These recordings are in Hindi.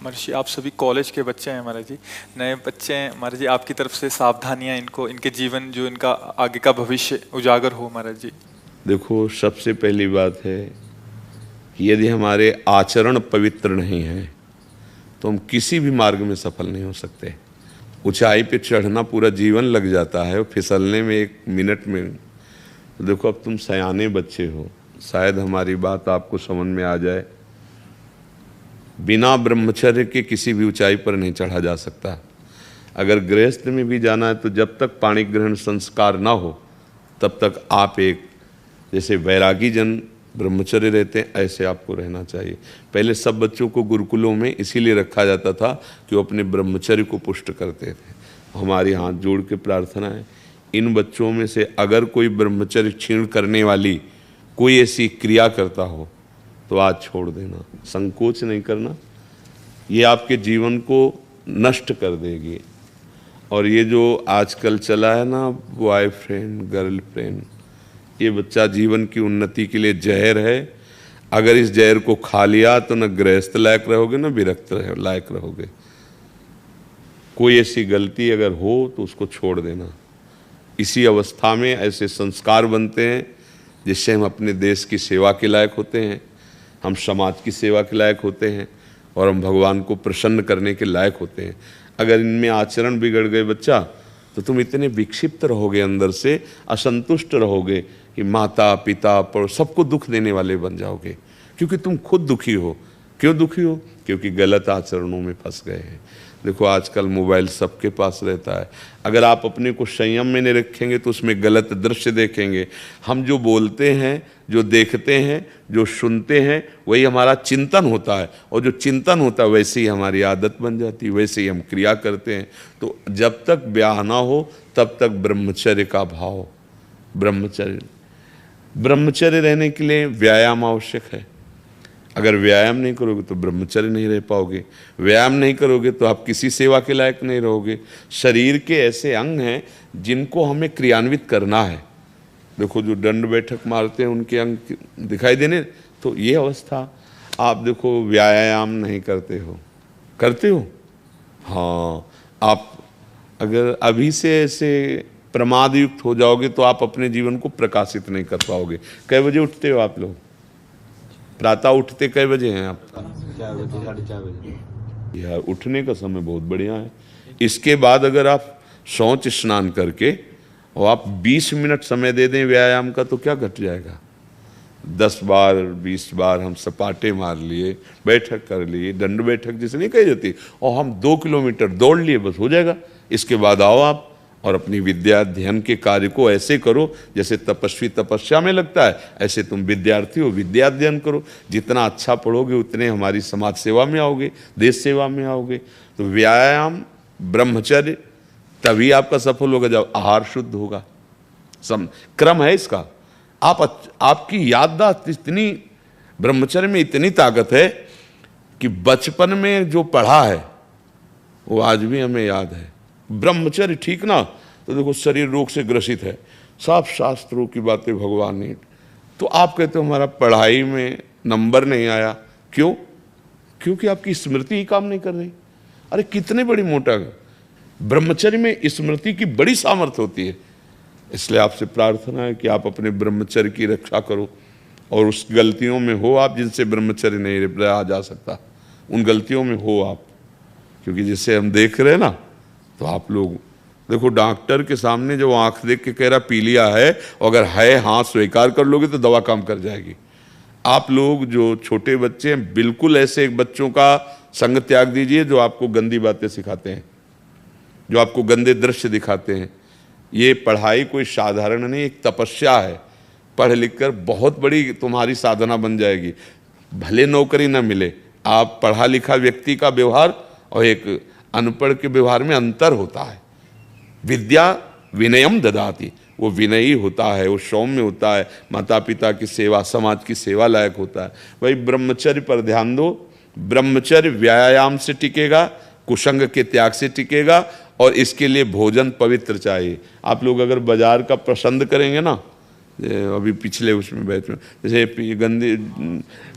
महाराज जी, आप सभी कॉलेज के बच्चे हैं महाराज जी, नए बच्चे हैं महाराज जी। आपकी तरफ से सावधानियां इनको, इनके जीवन जो इनका आगे का भविष्य उजागर हो महाराज जी। देखो, सबसे पहली बात है कि यदि हमारे आचरण पवित्र नहीं है तो हम किसी भी मार्ग में सफल नहीं हो सकते। ऊंचाई पे चढ़ना पूरा जीवन लग जाता है और फिसलने में 1 मिनट में। तो देखो, अब तुम सयाने बच्चे हो, शायद हमारी बात आपको समझ में आ जाए। बिना ब्रह्मचर्य के किसी भी ऊंचाई पर नहीं चढ़ा जा सकता। अगर गृहस्थ में भी जाना है तो जब तक पाणी ग्रहण संस्कार ना हो तब तक आप एक, जैसे वैरागी जन ब्रह्मचर्य रहते हैं, ऐसे आपको रहना चाहिए। पहले सब बच्चों को गुरुकुलों में इसीलिए रखा जाता था कि वो अपने ब्रह्मचर्य को पुष्ट करते थे। हमारी हाथ जोड़ के प्रार्थना है, इन बच्चों में से अगर कोई ब्रह्मचर्य क्षीण करने वाली कोई ऐसी क्रिया करता हो तो आज छोड़ देना, संकोच नहीं करना। ये आपके जीवन को नष्ट कर देगी। और ये जो आजकल चला है ना, बॉयफ्रेंड गर्लफ्रेंड, ये बच्चा जीवन की उन्नति के लिए जहर है। अगर इस जहर को खा लिया तो न गृहस्थ लायक रहोगे न विरक्त लायक रहोगे। कोई ऐसी गलती अगर हो तो उसको छोड़ देना। इसी अवस्था में ऐसे संस्कार बनते हैं जिससे हम अपने देश की सेवा के लायक होते हैं, हम समाज की सेवा के लायक होते हैं और हम भगवान को प्रसन्न करने के लायक होते हैं। अगर इनमें आचरण बिगड़ गए बच्चा, तो तुम इतने विक्षिप्त रहोगे, अंदर से असंतुष्ट रहोगे कि माता पिता पर सबको दुख देने वाले बन जाओगे, क्योंकि तुम खुद दुखी हो। क्यों दुखी हो? क्योंकि गलत आचरणों में फंस गए हैं। देखो, आजकल मोबाइल सबके पास रहता है। अगर आप अपने को संयम में नहीं रखेंगे तो उसमें गलत दृश्य देखेंगे। हम जो बोलते हैं, जो देखते हैं, जो सुनते हैं, वही हमारा चिंतन होता है, और जो चिंतन होता है वैसे ही हमारी आदत बन जाती है, वैसे ही हम क्रिया करते हैं। तो जब तक ब्याह ना हो तब तक ब्रह्मचर्य का भाव, ब्रह्मचर्य रहने के लिए व्यायाम आवश्यक है। अगर व्यायाम नहीं करोगे तो ब्रह्मचर्य नहीं रह पाओगे। व्यायाम नहीं करोगे तो आप किसी सेवा के लायक नहीं रहोगे। शरीर के ऐसे अंग हैं जिनको हमें क्रियान्वित करना है। देखो, जो दंड बैठक मारते हैं उनके अंग दिखाई देने, तो ये अवस्था। आप देखो, व्यायाम नहीं करते हो, हाँ, आप अगर अभी से ऐसे प्रमाद युक्त हो जाओगे तो आप अपने जीवन को प्रकाशित नहीं कर पाओगे। कै बजे उठते हो आप लोग? प्रातः उठते कै बजे हैं आप? 4 बजे, 4:30 बजे। यार, उठने का समय बहुत बढ़िया है। इसके बाद अगर आप शौच स्नान करके और आप 20 मिनट समय दे दें व्यायाम का, तो क्या घट जाएगा? 10 बार 20 बार हम सपाटे मार लिए, बैठक कर लिए, दंड बैठक जिसे नहीं कही जाती, और हम 2 किलोमीटर दौड़ लिए, बस हो जाएगा। इसके बाद आओ आप और अपनी विद्या अध्ययन के कार्य को ऐसे करो जैसे तपस्वी तपस्या में लगता है, ऐसे तुम विद्यार्थी हो, विद्या अध्ययन करो। जितना अच्छा पढ़ोगे उतने हमारी समाज सेवा में आओगे, देश सेवा में आओगे। तो व्यायाम, ब्रह्मचर्य, तभी आपका सफल होगा जब आहार शुद्ध होगा। क्रम है इसका। आपकी याददाश्त इतनी, ब्रह्मचर्य में इतनी ताकत है कि बचपन में जो पढ़ा है वो आज भी हमें याद है। ब्रह्मचर्य ठीक ना, तो देखो, शरीर रोग से ग्रसित है, सब शास्त्रों की बातें भगवान ने। तो आप कहते हो हमारा पढ़ाई में नंबर नहीं आया, क्यों? क्योंकि आपकी स्मृति ही काम नहीं कर रही। अरे कितने बड़ी मोटा, ब्रह्मचर्य में स्मृति की बड़ी सामर्थ्य होती है। इसलिए आपसे प्रार्थना है कि आप अपने ब्रह्मचर्य की रक्षा करो, और उस गलतियों में हो आप जिनसे ब्रह्मचर्य नहीं रहा जा सकता, उन गलतियों में हो आप। क्योंकि जिसे हम देख रहे हैं ना, तो आप लोग देखो, डॉक्टर के सामने जो आंख देख के कह रहा पीलिया है, अगर है हाँ स्वीकार कर लोगे तो दवा काम कर जाएगी। आप लोग जो छोटे बच्चे हैं, बिल्कुल ऐसे बच्चों का संग त्याग दीजिए जो आपको गंदी बातें सिखाते हैं, जो आपको गंदे दृश्य दिखाते हैं। ये पढ़ाई कोई साधारण नहीं, एक तपस्या है। पढ़ लिख कर बहुत बड़ी तुम्हारी साधना बन जाएगी। भले नौकरी ना मिले, आप पढ़ा लिखा व्यक्ति का व्यवहार और एक अनपढ़ के व्यवहार में अंतर होता है। विद्या विनयम ददाति, वो विनयी होता है, वो सौम्य होता है, माता पिता की सेवा, समाज की सेवा लायक होता है। भाई, ब्रह्मचर्य पर ध्यान दो। ब्रह्मचर्य व्यायाम से टिकेगा, कुसंग के त्याग से टिकेगा, और इसके लिए भोजन पवित्र चाहिए। आप लोग अगर बाजार का पसंद करेंगे ना, अभी पिछले उसमें बैच में जैसे गंदी,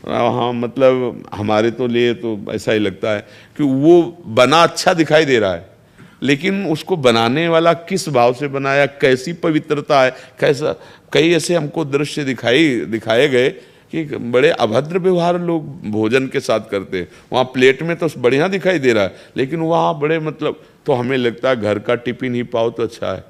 हाँ मतलब हमारे तो लिए तो ऐसा ही लगता है कि वो बना अच्छा दिखाई दे रहा है, लेकिन उसको बनाने वाला किस भाव से बनाया, कैसी पवित्रता है, कैसा, कई ऐसे हमको दृश्य दिखाए गए कि बड़े अभद्र व्यवहार लोग भोजन के साथ करते हैं। वहाँ प्लेट में तो बढ़िया दिखाई दे रहा है, लेकिन वहाँ बड़े मतलब, तो हमें लगता है घर का टिफिन ही पाओ तो अच्छा है,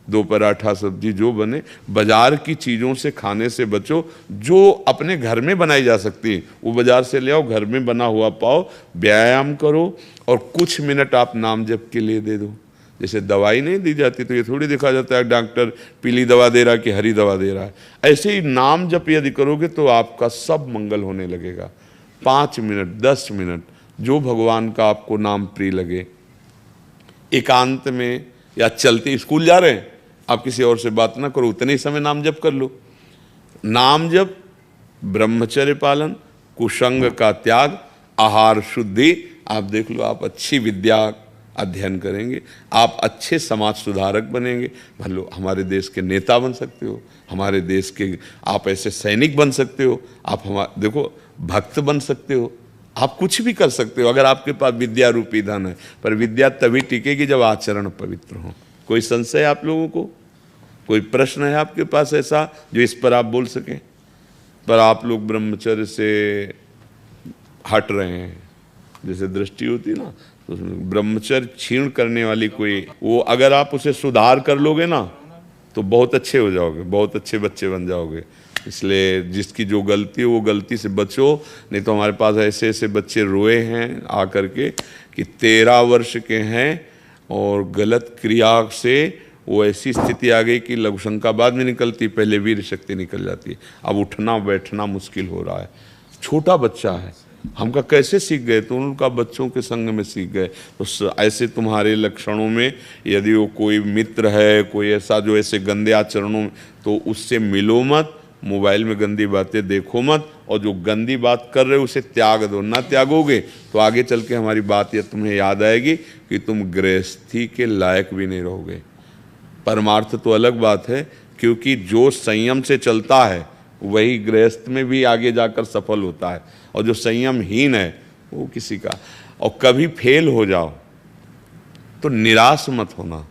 2 पराठा सब्जी जो बने। बाजार की चीज़ों से खाने से बचो, जो अपने घर में बनाई जा सकती है वो बाजार से ले आओ, घर में बना हुआ पाओ, व्यायाम करो और कुछ मिनट आप नाम जप के लिए दे दो। जैसे दवाई नहीं दी जाती तो ये थोड़ी देखा जाता है डॉक्टर पीली दवा दे रहा है कि हरी दवा दे रहा है, ऐसे ही नाम जप यदि करोगे तो आपका सब मंगल होने लगेगा। 5 मिनट 10 मिनट जो भगवान का आपको नाम प्रिय लगे, एकांत में या चलते, स्कूल जा रहे हैं आप किसी और से बात ना करो, उतने ही समय नाम जप कर लो। नाम जप, ब्रह्मचर्य पालन, कुसंग का त्याग, आहार शुद्धि, आप देख लो आप अच्छी विद्या अध्ययन करेंगे, आप अच्छे समाज सुधारक बनेंगे, मान लो हमारे देश के नेता बन सकते हो, हमारे देश के आप ऐसे सैनिक बन सकते हो, आप हमारे देखो भक्त बन सकते हो, आप कुछ भी कर सकते हो अगर आपके पास विद्या रूपी धन है। पर विद्या तभी टिकेगी जब आचरण पवित्र हो। कोई संशय आप लोगों को, कोई प्रश्न है आपके पास ऐसा जो इस पर आप बोल सकें? पर आप लोग ब्रह्मचर्य से हट रहे हैं, जैसे दृष्टि होती है ना, तो ब्रह्मचर्य क्षीण करने वाली कोई, वो अगर आप उसे सुधार कर लोगे ना तो बहुत अच्छे हो जाओगे, बहुत अच्छे बच्चे बन जाओगे। इसलिए जिसकी जो गलती है वो गलती से बचो, नहीं तो हमारे पास ऐसे ऐसे बच्चे रोए हैं आकर के कि 13 वर्ष के हैं और गलत क्रिया से वो ऐसी स्थिति आ गई कि लघुशंका बाद में निकलती, पहले वीर शक्ति निकल जाती है, अब उठना बैठना मुश्किल हो रहा है। छोटा बच्चा है, हमका कैसे सीख गए? तो उनका बच्चों के संग में सीख गए। तो ऐसे तुम्हारे लक्षणों में यदि वो कोई मित्र है, कोई ऐसा जो ऐसे गंदे आचरणों में, तो उससे मिलो मत, मोबाइल में गंदी बातें देखो मत, और जो गंदी बात कर रहे हो उसे त्याग दो। ना त्यागोगे तो आगे चल के हमारी बात यह तुम्हें याद आएगी कि तुम गृहस्थी के लायक भी नहीं रहोगे। परमार्थ तो अलग बात है, क्योंकि जो संयम से चलता है वही गृहस्थ में भी आगे जाकर सफल होता है, और जो संयमहीन है वो किसी का। और कभी फेल हो जाओ तो निराश मत होना।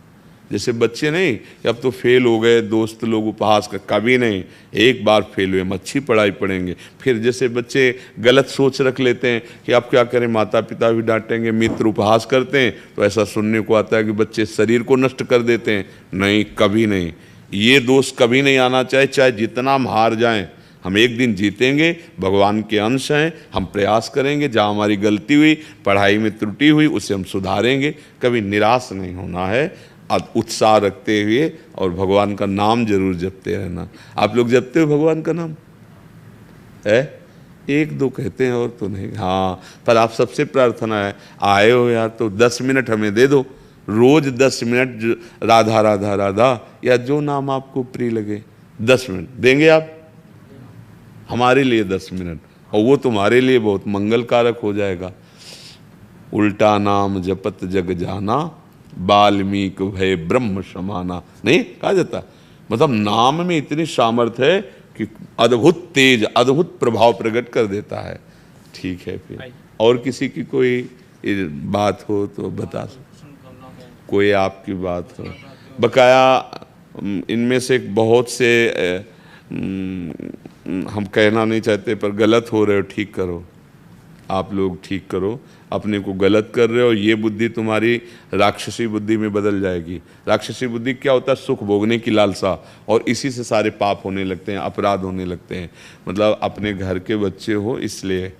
जैसे बच्चे नहीं कि अब तो फेल हो गए, दोस्त लोग उपहास कर, कभी नहीं। एक बार फेल हुए हम अच्छी पढ़ाई पढ़ेंगे। फिर जैसे बच्चे गलत सोच रख लेते हैं कि अब क्या करें, माता पिता भी डांटेंगे, मित्र उपहास करते हैं, तो ऐसा सुनने को आता है कि बच्चे शरीर को नष्ट कर देते हैं। नहीं, कभी नहीं, ये दोष कभी नहीं आना चाहिए। चाहे जितना हम हार जाएं, हम एक दिन जीतेंगे, भगवान के अंश हैं, हम प्रयास करेंगे, जहाँ हमारी गलती हुई, पढ़ाई में त्रुटि हुई, उसे हम सुधारेंगे। कभी निराश नहीं होना है, उत्साह रखते हुए, और भगवान का नाम जरूर जपते रहना। आप लोग जपते हो भगवान का नाम? है 1-2 कहते हैं और तो नहीं। हाँ, पर आप सबसे प्रार्थना है, आए हो यार तो 10 मिनट हमें दे दो, रोज 10 मिनट राधा राधा राधा, या जो नाम आपको प्रिय लगे 10 मिनट देंगे आप हमारे लिए 10 मिनट, और वो तुम्हारे लिए बहुत मंगल कारक हो जाएगा। उल्टा नाम जपत जग जाना, वाल्मीकि भय ब्रह्म समाना, नहीं कहा जाता? मतलब नाम में इतनी सामर्थ्य है कि अद्भुत तेज, अद्भुत प्रभाव प्रकट कर देता है। ठीक है, फिर और किसी की कोई बात हो तो बता सकते, कोई आपकी बात हो बकाया। इनमें से बहुत से हम कहना नहीं चाहते, पर गलत हो रहे हो, ठीक करो। आप लोग ठीक करो, अपने को गलत कर रहे हो, ये बुद्धि तुम्हारी राक्षसी बुद्धि में बदल जाएगी। राक्षसी बुद्धि क्या होता है? सुख भोगने की लालसा, और इसी से सारे पाप होने लगते हैं, अपराध होने लगते हैं। मतलब अपने घर के बच्चे हो, इसलिए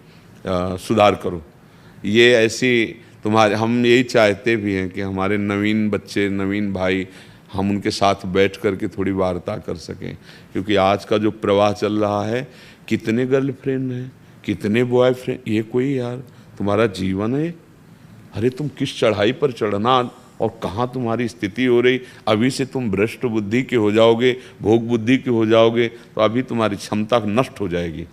सुधार करो। ये ऐसी तुम्हारे, हम यही चाहते भी हैं कि हमारे नवीन बच्चे, नवीन भाई, हम उनके साथ बैठ कर के थोड़ी वार्ता कर सकें। क्योंकि आज का जो प्रवाह चल रहा है, कितने गर्लफ्रेंड हैं, कितने बॉयफ्रेंड, ये कोई यार तुम्हारा जीवन है? अरे तुम किस चढ़ाई पर चढ़ना, और कहाँ तुम्हारी स्थिति हो रही। अभी से तुम भ्रष्ट बुद्धि के हो जाओगे, भोग बुद्धि के हो जाओगे, तो अभी तुम्हारी क्षमता नष्ट हो जाएगी।